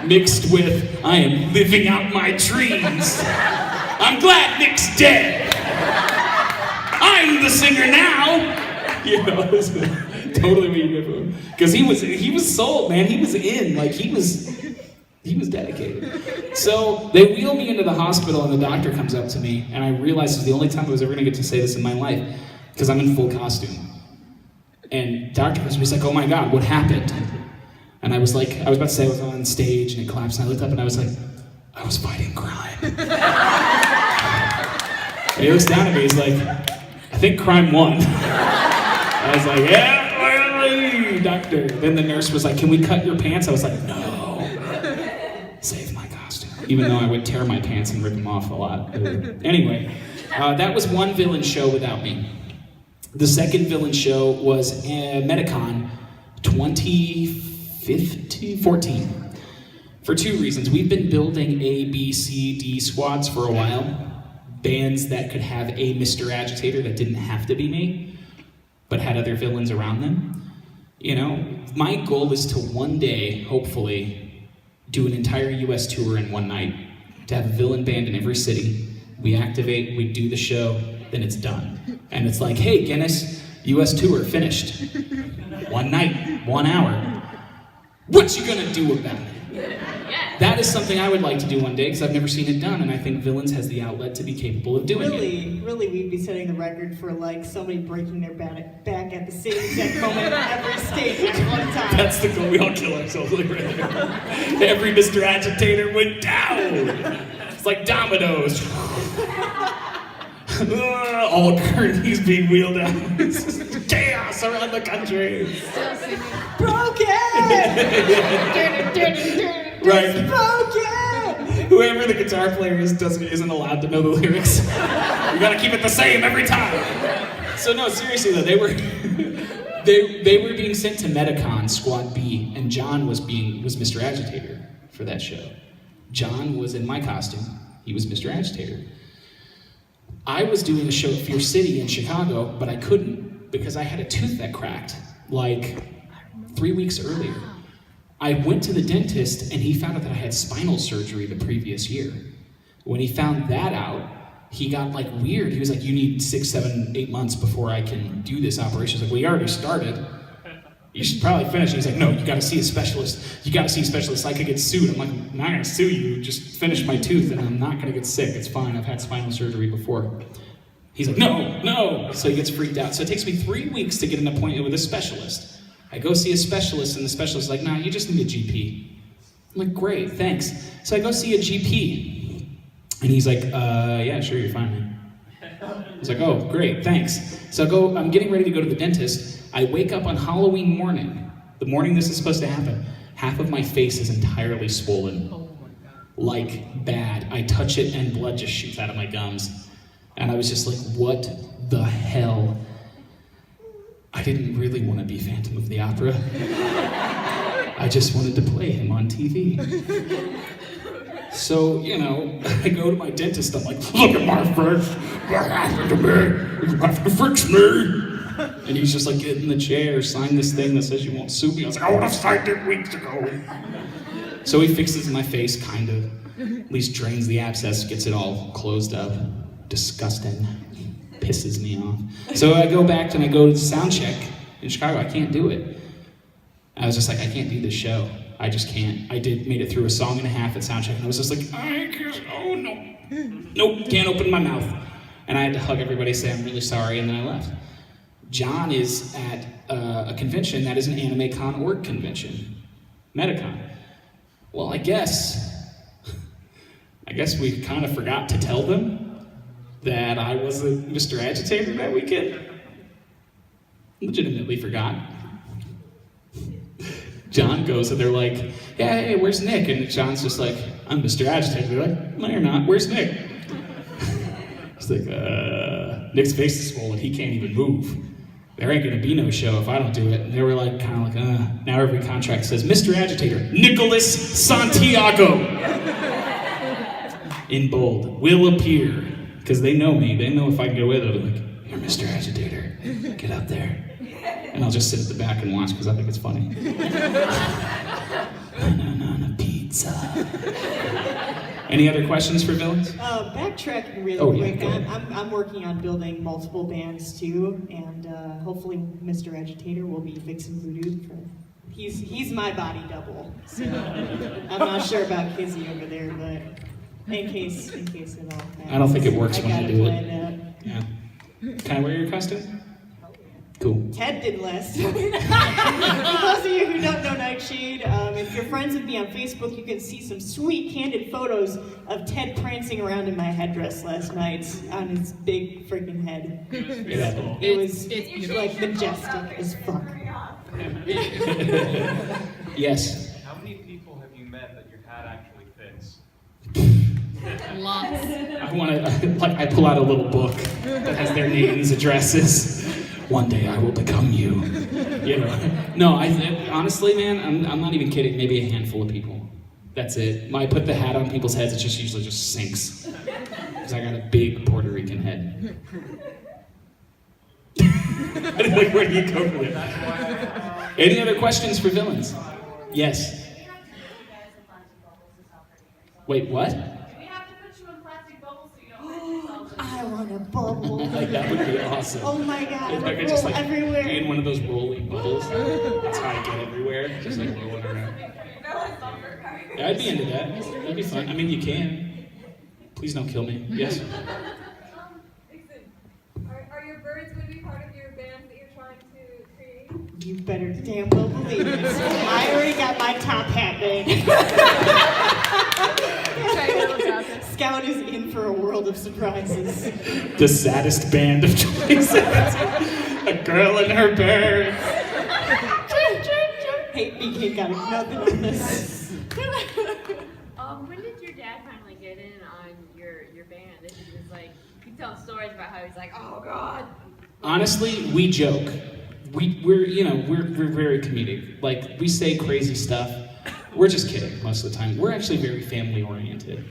mixed with, I am living out my dreams. I'm glad Nick's dead. I'm the singer now. You know, it was totally what you did for him. Because he was sold, man. He was in, like he was dedicated. So they wheel me into the hospital and the doctor comes up to me and I realized it's the only time I was ever gonna get to say this in my life because I'm in full costume. And doctor comes to me, he's like, oh my God, what happened? And I was about to say I was on stage and it collapsed and I looked up and I was like, I was fighting crime. And he looks down at me, he's like, I think crime won. I was like, yeah, finally, doctor. Then the nurse was like, can we cut your pants? I was like, no. Save my costume. Even though I would tear my pants and rip them off a lot. Anyway, that was one villain show without me. The second villain show was Medicon 2014. For two reasons. We've been building A, B, C, D squads for a while. Bands that could have a Mr. Agitator that didn't have to be me, but had other villains around them. You know, my goal is to one day, hopefully, do an entire US tour in one night. To have a villain band in every city. We activate, we do the show, then it's done. And it's like, hey, Guinness, US tour finished. One night, 1 hour. What you gonna do about it? That is something I would like to do one day because I've never seen it done, and I think Villains has the outlet to be capable of doing it. Really, we'd be setting the record for like somebody breaking their back at the same exact moment at every stage at one time. That's the goal. We all kill ourselves like right there. Every Mr. Agitator went down. It's like dominoes. All curtains being wheeled out. Chaos around the country. Still singing. Broken! Right. Broken! Whoever the guitar player is isn't allowed to know the lyrics. You gotta keep it the same every time. So no, seriously though, they were being sent to Medicon Squad B, and John was Mr. Agitator for that show. John was in my costume. He was Mr. Agitator. I was doing a show at Fear City in Chicago, but I couldn't because I had a tooth that cracked like 3 weeks earlier. I went to the dentist and he found out that I had spinal surgery the previous year. When he found that out, he got like weird. He was like, you need 6, 7, 8 months before I can do this operation. I was like, well, you already started. You should probably finish. He's like, no, you gotta see a specialist. You gotta see a specialist. I could get sued. I'm like, I'm not gonna sue you. Just finish my tooth and I'm not gonna get sick. It's fine. I've had spinal surgery before. He's like, no. So he gets freaked out. So it takes me 3 weeks to get an appointment with a specialist. I go see a specialist and the specialist is like, nah, you just need a GP. I'm like, great, thanks. So I go see a GP. And he's like, yeah, sure, you're fine, man. I was like, oh, great, thanks. So I'm getting ready to go to the dentist. I wake up on Halloween morning, the morning this is supposed to happen. Half of my face is entirely swollen. Oh my God. Like bad. I touch it and blood just shoots out of my gums. And I was just like, what the hell? I didn't really want to be Phantom of the Opera. I just wanted to play him on TV. So, you know, I go to my dentist, I'm like, look at my face, what happened to me? You have to fix me. And he's just like, get in the chair, sign this thing that says you won't sue me. I was like, I would have signed it weeks ago. So he fixes my face, kind of, at least drains the abscess, gets it all closed up. Disgusting. Pisses me off. So I go back and I go to sound check in Chicago. I can't do it. I was just like, I can't do this show. I just can't. Made it through a song and a half at sound check, and I was just like, oh no. Nope, can't open my mouth. And I had to hug everybody, say I'm really sorry, and then I left. John is at a convention that is an Anime Con org convention. Medicon. Well, I guess we kind of forgot to tell them that I was a Mr. Agitator that weekend. Legitimately forgot. John goes and they're like, yeah, hey, where's Nick? And John's just like, I'm Mr. Agitator. They're like, no, you're not. Where's Nick? He's like, Nick's face is swollen, he can't even move. There ain't gonna be no show if I don't do it. And they were like, kind of like, Now every contract says, Mr. Agitator, Nicholas Santiago. In bold, will appear. Because they know me, they know if I can get away with it, they're like, you're Mr. Agitator, get up there. And I'll just sit at the back and watch because I think it's funny. Banana pizza. Any other questions for villains? Backtracking really yeah, quick. go ahead. I'm working on building multiple bands too, and hopefully Mr. Agitator will be Vixen Voodoo. He's my body double. So I'm not sure about Kizi over there, but in case it all happens. I don't think it works when you do it. Yeah. Can I wear your costume? Cool. Ted did last time. For those of you who don't know Nightshade, if you're friends with me on Facebook, you can see some sweet candid photos of Ted prancing around in my headdress last night on his big freaking head. It was like majestic as fuck. Yes. How many people have you met that your hat actually fits? Lots. I pull out a little book that has their names, addresses. One day I will become you. You know. No, honestly, man, I'm not even kidding. Maybe a handful of people. That's it. When I put the hat on people's heads, it usually just sinks. Because I got a big Puerto Rican head. Like, where do you go with it? Any other questions for villains? Yes. Wait, what? I want a bubble. Like, that would be awesome. Oh my god, If I I could roll just like everywhere. be in one of those rolling bubbles. That's how I get everywhere. Just like rolling around. Yeah, I'd be into that. That'd be fun. I mean, you can. Please don't kill me. Yes? Are your birds going to be part of your band that you're trying to create? You better damn well believe it. I already got my top hat made. Scout is in for a world of surprises. The saddest band of 2017. A girl and her birds. Hey, BK got nothing on this. When did your dad finally get in on your band? This is like, you tell stories about how he's like, oh god. Honestly, we joke. We're very comedic. Like, we say crazy stuff. We're just kidding most of the time. We're actually very family oriented.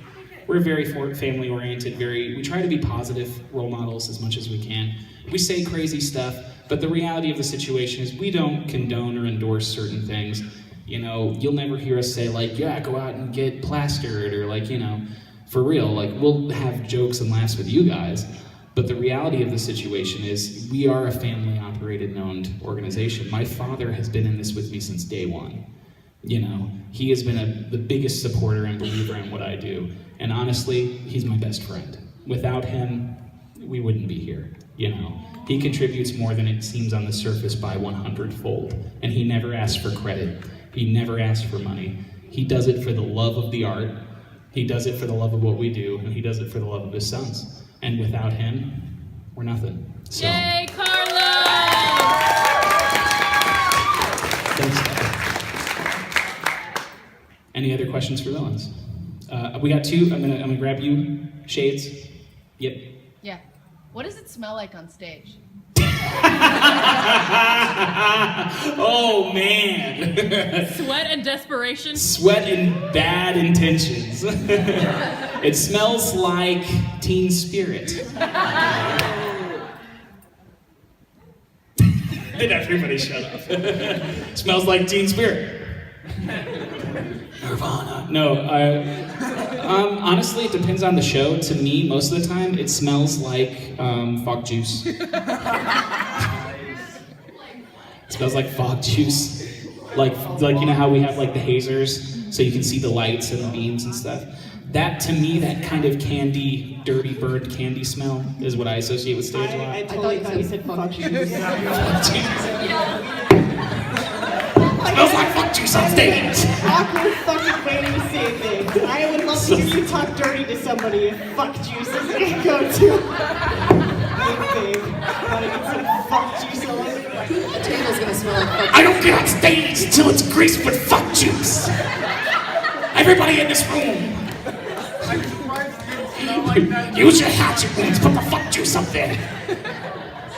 We're very family oriented. We try to be positive role models as much as we can. We say crazy stuff, but the reality of the situation is we don't condone or endorse certain things. You know, you'll never hear us say like, yeah, go out and get plastered, or like, you know, for real. Like, we'll have jokes and laughs with you guys. But the reality of the situation is we are a family-operated and owned organization. My father has been in this with me since day one. You know, he has been the biggest supporter and believer in what I do. And honestly, he's my best friend. Without him, we wouldn't be here, you know. He contributes more than it seems on the surface by 100-fold. And he never asks for credit. He never asks for money. He does it for the love of the art. He does it for the love of what we do, and he does it for the love of his sons. And without him, we're nothing. So, Yay, Carlo! thanks, guys. Any other questions for villains? We got two. I'm gonna grab you, Shades. Yep. Yeah. What does it smell like on stage? Oh man. Sweat and desperation. Sweat and bad intentions. It smells like Teen Spirit. Did everybody shut up? Smells like Teen Spirit. Nirvana. No, honestly, it depends on the show. To me, most of the time, it smells like fog juice. It smells like fog juice. Like you know how we have like the hazers, so you can see the lights and the beams and stuff. That, to me, that kind of candy, dirty bird candy smell is what I associate with stage a lot. I totally thought you said fuck juice. Smells like fuck juice on stage. Awkward fucking way to say things. I would love to hear you talk dirty to somebody if fuck juice is your go-to. Big babe. Wanna get some fuck juice all over? The table's gonna smell like fuck. I don't get on stage until it's greased with fuck juice. Everybody in this room, Use your hatchet wings. Put the fuck juice up there.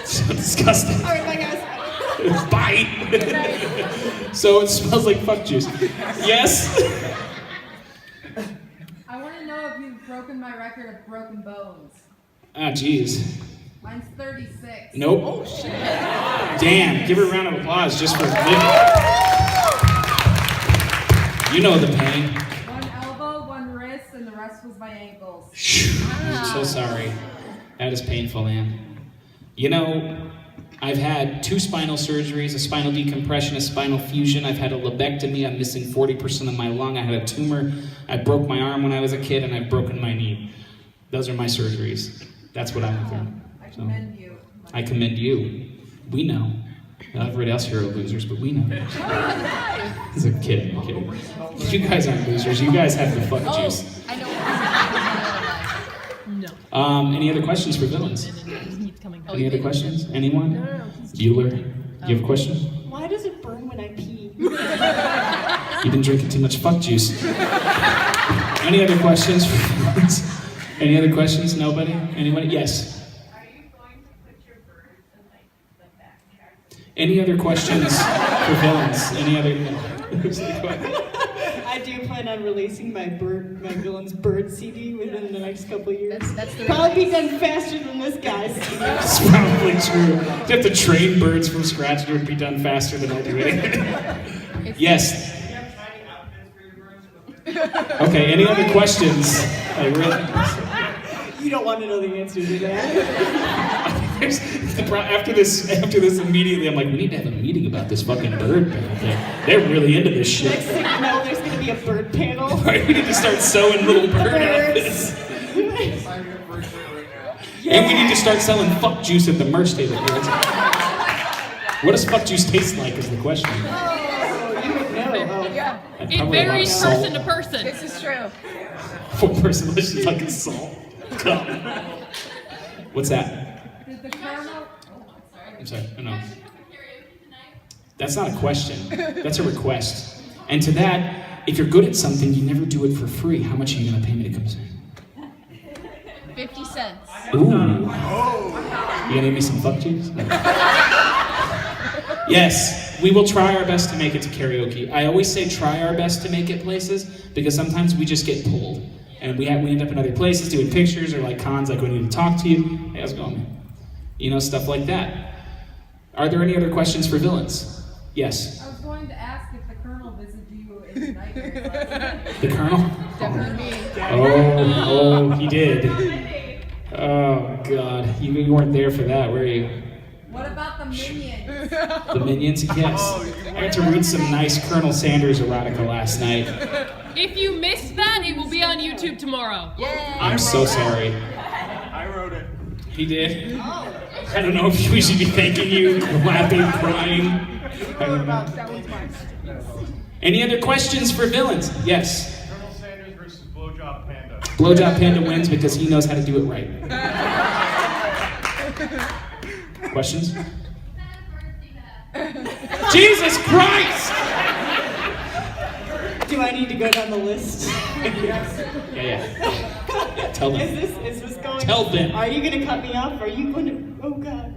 So disgusting. All right, bye guys. Bye. So it smells like fuck juice. Yes. I want to know if you've broken my record of broken bones. Ah, jeez. Mine's 36. Nope. Oh, shit. Damn. Give her a round of applause just for living. You know the pain. One elbow, one wrist, and the rest was my ankles. I'm so sorry. That is painful, Ann. You know, I've had 2 spinal surgeries, a spinal decompression, a spinal fusion. I've had a lobectomy. I'm missing 40% of my lung. I had a tumor. I broke my arm when I was a kid, and I've broken my knee. Those are my surgeries. That's what I'm through. I commend you. I commend you. We know. Not everybody else here are losers, but we know. I'm kidding. I'm kidding. You guys aren't losers. You guys have the fuck juice. I know. No. Any other questions for villains? Any other questions? Anyone? Bueller, you have a question? Why does it burn when I pee? You've been drinking too much fuck juice. Any other questions for villains? Any other questions? Nobody? Anybody? Yes. Are you going to put your birds in like the back track? Any other questions for villains? Any other? I do plan on releasing my villain's bird CD within the next couple of years. That's the Probably be done faster than this guy's. It's probably true. You have to train birds from scratch. It would be done faster than I do it. Yes. Okay, any other questions? You don't want to know the answer to that. After this, immediately, I'm like, we need to have a meeting about this fucking bird thing. They're really into this shit. Next thing you know, there's going to be a bird panel. Right, we need to start sewing little bird outfits. And we need to start selling fuck juice at the merch table. What does fuck juice taste like is the question. Oh, you would know. Yeah. I'd It probably want varies salt. person to person. This is true. One person listen fucking salt. Come. What's that? Did the colonel... I'm sorry. Oh, no. That's not a question. That's a request. And to that, if you're good at something, you never do it for free. How much are you gonna pay me to come sing? 50 cents. Ooh. You gonna give me some fuck juice? Yes, we will try our best to make it to karaoke. I always say try our best to make it places because sometimes we just get pulled. And we end up in other places doing pictures or like cons, like we need to talk to you. Hey, how's it going, man? You know, stuff like that. Are there any other questions for villains? Yes. I was going to ask if the colonel visited you in the nightmare. The Colonel? Definitely me. Oh, he did. Oh, God. You weren't there for that, were you? What about the minions? The Minions? Yes. I got to read some nice Colonel Sanders erotica last night. If you missed that, it will be on YouTube tomorrow. I'm so sorry. I wrote it. He did? I don't know if we should be thanking you, laughing, crying. I don't know. Any other questions for villains? Yes. Colonel Sanders versus Blowjob Panda. Blowjob Panda wins because he knows how to do it right. Questions? Jesus Christ! Do I need to go down the list? Yeah. Tell them. Is this going? Tell them. Are you going to cut me off? Are you going to? Oh God!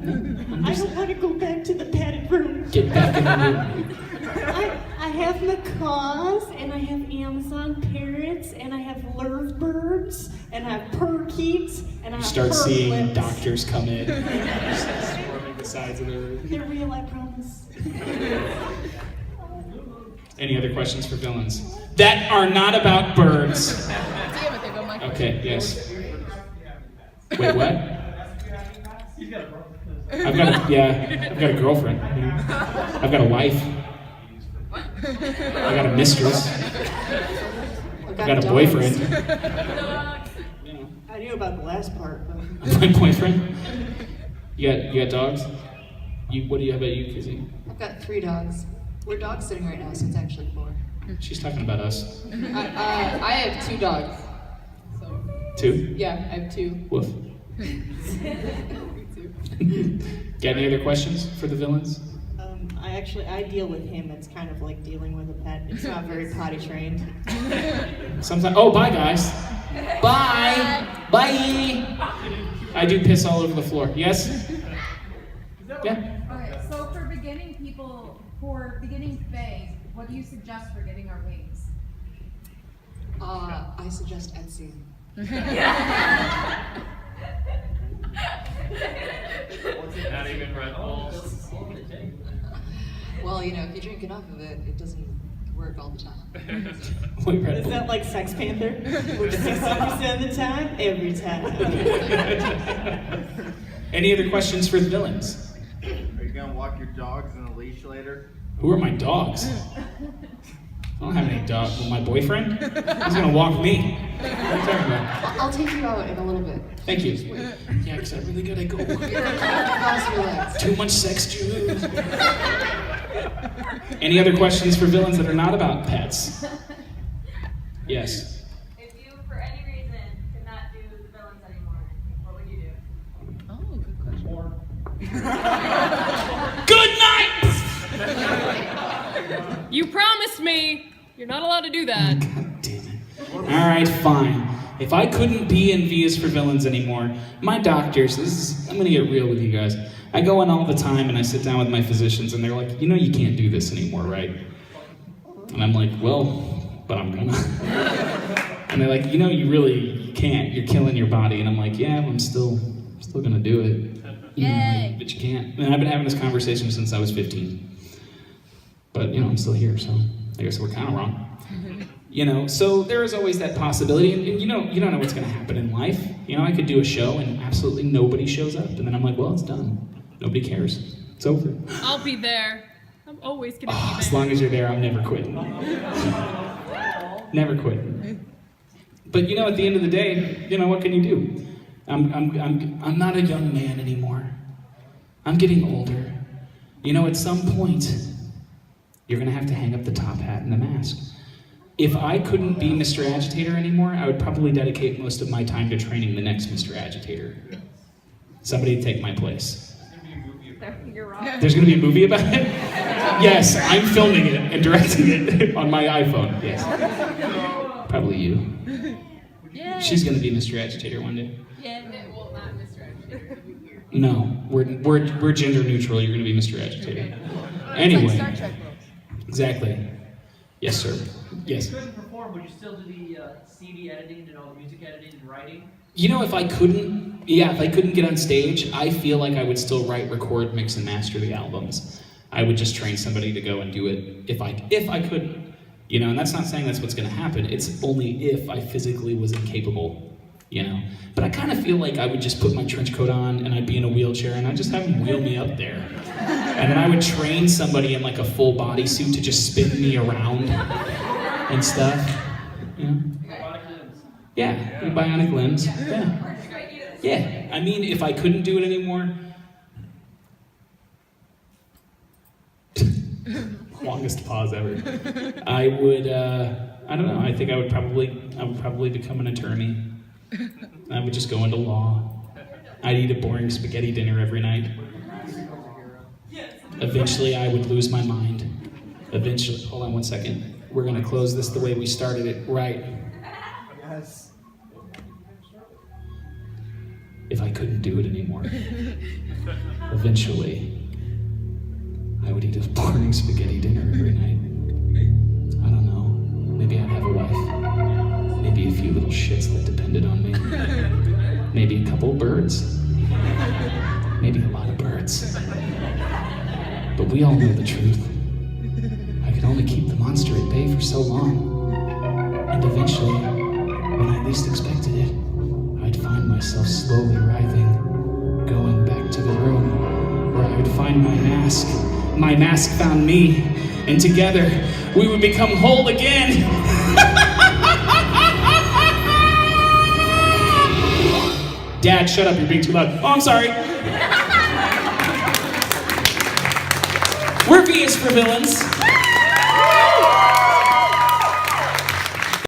I don't want to go back to the padded room. Get back in the room. I have macaws, and I have Amazon parrots, and I have lurve birds, and I have parakeets, and I have Start seeing purflips. doctors come in. Swarming the sides of the room. They're real, I promise. Any other questions for villains? That are not about birds. Damn it, there go my question. Okay, yes. Wait, what? I've got a girlfriend. I've got a wife. I got a mistress. I've got a boyfriend. I knew about the last part, but... My boyfriend? You got dogs? What do you have about you, Kizi? I've got 3 dogs. We're dog sitting right now, so it's actually 4. She's talking about us. I have 2 dogs. So 2? yeah, I have 2. Woof. Got any other questions for the villains? I deal with him. It's kind of like dealing with a pet. It's not very potty trained. Sometimes. Oh, bye, guys. Bye. Bye. I do piss all over the floor. Yes? Yeah? Okay, so for beginning people, for beginning Faye, what do you suggest for getting our wings? I suggest Etsy. Not even Red Bull. Well, you know, if you drink enough of it, it doesn't work all the time. Wait, Red Is Bull. that like Sex Panther? Which 60% of the time? Every time. Any other questions for the villains? Are you gonna walk your dogs in a leash later? Who are my dogs? I don't have any dogs. Well, my boyfriend? He's gonna walk me. What are you talking about? I'll take you out in a little bit. Thank you. Yeah, because I really gotta go. Cross your legs. Too much sex, Jude. Any other questions for villains that are not about pets? Yes. If you, for any reason, could not do the villains anymore, what would you do? Oh, good question. Good night! You promised me you're not allowed to do that. God damn it. Alright, fine. If I couldn't be in Vias for Villains anymore, my doctors, I'm gonna get real with you guys. I go in all the time and I sit down with my physicians and they're like, you know you can't do this anymore, right? And I'm like, well, but I'm gonna. And they're like, you know you can't, you're killing your body. And I'm like, yeah, I'm still gonna do it. Yay. But you can't. And I've been having this conversation since I was 15. But, you know, I'm still here, so I guess we're kind of wrong. You know, so there is always that possibility, and you don't know what's going to happen in life. You know, I could do a show and absolutely nobody shows up, and then I'm like, well, it's done. Nobody cares. It's over. I'll be there. I'm always gonna be there. As long as you're there, I'm never quitting. Never quitting. But you know, at the end of the day, you know, what can you do? I'm not a young man anymore. I'm getting older. You know, at some point, you're gonna have to hang up the top hat and the mask. If I couldn't be Mr. Agitator anymore, I would probably dedicate most of my time to training the next Mr. Agitator. Somebody take my place. You're wrong. There's gonna be a movie about it? Yes, I'm filming it and directing it on my iPhone, yes. Probably you. Yay. She's gonna be Mr. Agitator one day. Yeah. Well, not Mr. Agitator. No, we're gender neutral, you're gonna be Mr. Agitator. Anyway. Star Trek rules. Exactly. Yes, sir. Yes. If you couldn't perform, would you still do the CD editing and all the music editing and writing? You know, if I couldn't get on stage, I feel like I would still write, record, mix, and master the albums. I would just train somebody to go and do it if I couldn't. You know, and that's not saying that's what's gonna happen. It's only if I physically was incapable, you know. But I kind of feel like I would just put my trench coat on and I'd be in a wheelchair and I'd just have them wheel me up there. And then I would train somebody in like a full bodysuit to just spin me around and stuff, you know? Yeah, bionic limbs, yeah. Yeah, I mean, if I couldn't do it anymore, longest pause ever. I would, I don't know, I think I would probably become an attorney. I would just go into law. I'd eat a boring spaghetti dinner every night. Eventually, I would lose my mind. Eventually, hold on one second. We're gonna close this the way we started it, right? Yes. If I couldn't do it anymore, eventually, I would eat a boring spaghetti dinner every night. I don't know, maybe I'd have a wife. Maybe a few little shits that depended on me. Maybe a couple of birds. Maybe a lot of birds. But we all know the truth. I could only keep the monster at bay for so long. And eventually, when I least expected it, I'd find myself slowly writhing, going back to the room where I would find my mask. My mask found me, and together we would become whole again. Dad, shut up, you're being too loud. Oh, I'm sorry. We're Vias for Villains.